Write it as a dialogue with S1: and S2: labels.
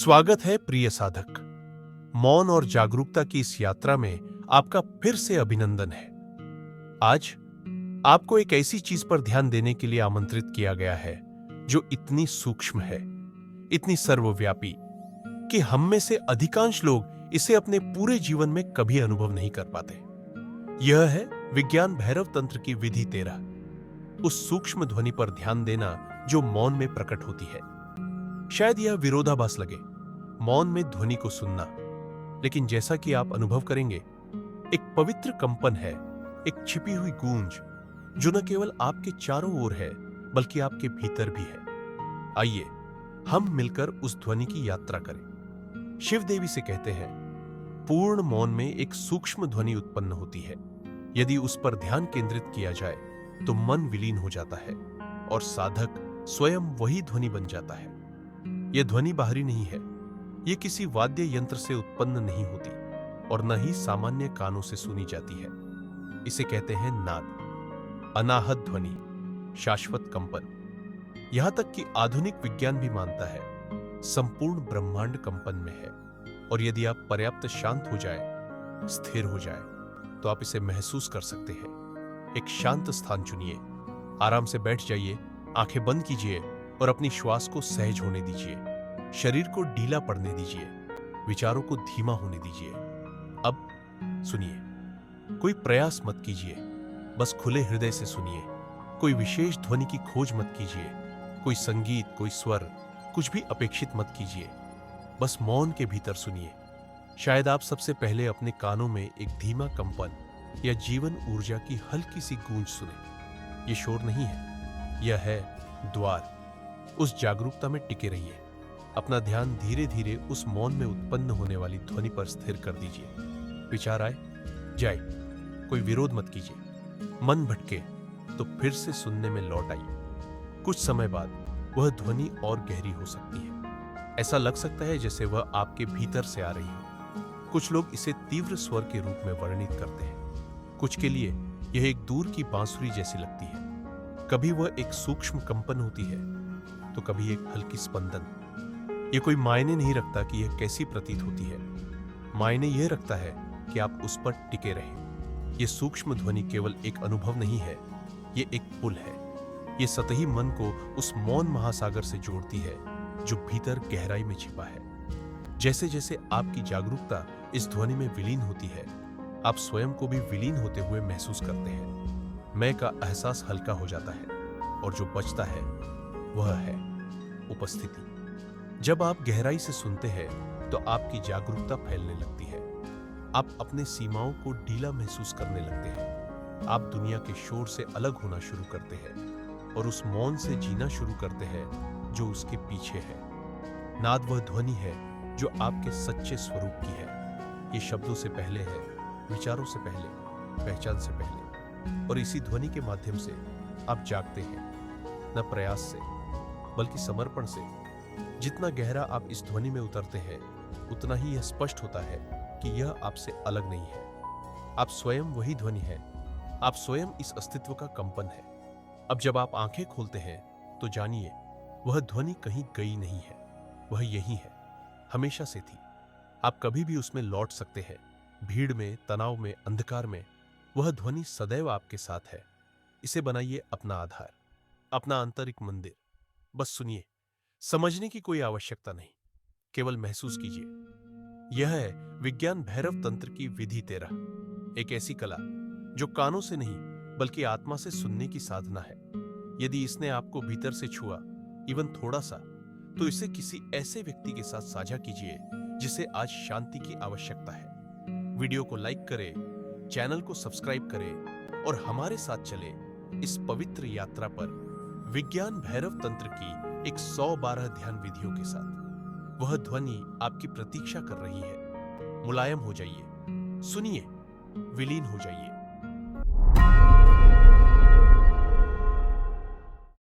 S1: स्वागत है प्रिय साधक। मौन और जागरूकता की इस यात्रा में आपका फिर से अभिनंदन है। आज आपको एक ऐसी चीज पर ध्यान देने के लिए आमंत्रित किया गया है जो इतनी सूक्ष्म है, इतनी सर्वव्यापी कि हम में से अधिकांश लोग इसे अपने पूरे जीवन में कभी अनुभव नहीं कर पाते। यह है विज्ञान भैरव तंत्र की विधि 13, उस सूक्ष्म ध्वनि पर ध्यान देना जो मौन में प्रकट होती है। शायद यह विरोधाभास लगे, मौन में ध्वनि को सुनना, लेकिन जैसा कि आप अनुभव करेंगे, एक पवित्र कंपन है, एक छिपी हुई गूंज जो न केवल आपके चारों ओर है बल्कि आपके भीतर भी है। आइए हम मिलकर उस ध्वनि की यात्रा करें। शिव देवी से कहते हैं, पूर्ण मौन में एक सूक्ष्म ध्वनि उत्पन्न होती है। यदि उस पर ध्यान केंद्रित किया जाए तो मन विलीन हो जाता है और साधक स्वयं वही ध्वनि बन जाता है। यह ध्वनि बाहरी नहीं है, यह किसी वाद्य यंत्र से उत्पन्न नहीं होती और न ही सामान्य कानों से सुनी जाती है। इसे कहते हैं नाद, अनाहत ध्वनि, शाश्वत कंपन। यहां तक कि आधुनिक विज्ञान भी मानता है संपूर्ण ब्रह्मांड कंपन में है। और यदि आप पर्याप्त शांत हो जाए, स्थिर हो जाए, तो आप इसे महसूस कर सकते हैं। एक शांत स्थान चुनिए, आराम से बैठ जाइए, आंखें बंद कीजिए और अपनी श्वास को सहज होने दीजिए। शरीर को ढीला पड़ने दीजिए, विचारों को धीमा होने दीजिए। अब सुनिए, कोई प्रयास मत कीजिए, बस खुले हृदय से सुनिए। कोई विशेष ध्वनि की खोज मत कीजिए, कोई संगीत, कोई स्वर, कुछ भी अपेक्षित मत कीजिए। बस मौन के भीतर सुनिए। शायद आप सबसे पहले अपने कानों में एक धीमा कंपन या जीवन ऊर्जा की हल्की सी गूंज सुने। यह शोर नहीं है, यह है द्वार। उस जागरूकता में टिके रहिए। अपना ध्यान धीरे धीरे उस मौन में उत्पन्न होने वाली ध्वनि पर स्थिर कर दीजिए। विचार आए जाए, कोई विरोध मत कीजिए। मन भटके तो फिर से सुनने में लौट आइए। कुछ समय बाद वह ध्वनि और गहरी हो सकती है। ऐसा लग सकता है जैसे वह आपके भीतर से आ रही हो। कुछ लोग इसे तीव्र स्वर के रूप में वर्णित करते हैं। कुछ के लिए यह एक दूर की बांसुरी जैसी लगती है। कभी वह एक सूक्ष्म कंपन होती है तो कभी एक हल्की स्पंदन। यह कोई मायने नहीं रखता कि यह कैसी प्रतीत होती है। मायने यह रखता है कि आप उस पर टिके रहें। यह सूक्ष्म ध्वनि केवल एक अनुभव नहीं है, यह एक पुल है। यह सतही मन को उस मौन महासागर से जोड़ती है जो भीतर गहराई में छिपा है। जैसे जैसे आपकी जागरूकता इस ध्वनि में विलीन होती है, आप स्वयं को भी विलीन होते हुए महसूस करते हैं। मैं का एहसास हल्का हो जाता है और जो बचता है वह है उपस्थिति। जब आप गहराई से सुनते हैं तो आपकी जागरूकता फैलने लगती है। आप अपने सीमाओं को ढीला महसूस करने लगते हैं। आप दुनिया के शोर से अलग होना शुरू करते हैं और उस मौन से जीना शुरू करते हैं जो उसके पीछे है। नाद वह ध्वनि है जो आपके सच्चे स्वरूप की है। ये शब्दों से पहले है, विचारों से पहले, पहचान से पहले। और इसी ध्वनि के माध्यम से आप जागते हैं, न प्रयास से बल्कि समर्पण से। जितना गहरा आप इस ध्वनि में उतरते हैं, उतना ही यह स्पष्ट होता है कि यह आपसे अलग नहीं है। आप स्वयं वही ध्वनि है। आप स्वयं इस अस्तित्व का कंपन है। अब जब आप आंखें खोलते हैं तो जानिए, वह ध्वनि कहीं गई नहीं है, वह यही है, हमेशा से थी। आप कभी भी उसमें लौट सकते हैं। भीड़ में, तनाव में, अंधकार में, वह ध्वनि सदैव आपके साथ है। इसे बनाइए अपना आधार, अपना आंतरिक मंदिर। बस सुनिए, समझने की कोई आवश्यकता नहीं, केवल महसूस कीजिए। यह है विज्ञान भैरव तंत्र की विधि 13, एक ऐसी कला जो कानों से नहीं बल्कि आत्मा से सुनने की साधना है। यदि इसने आपको भीतर से छुआ, इवन थोड़ा सा, तो इसे किसी ऐसे व्यक्ति के साथ साझा कीजिए जिसे आज शांति की आवश्यकता है। वीडियो को लाइक करें, चैनल को सब्सक्राइब करें और हमारे साथ चले इस पवित्र यात्रा पर विज्ञान भैरव तंत्र की एक 112 ध्यान विधियों के साथ। वह ध्वनि आपकी प्रतीक्षा कर रही है। मुलायम हो जाइए, सुनिए, विलीन हो जाइए।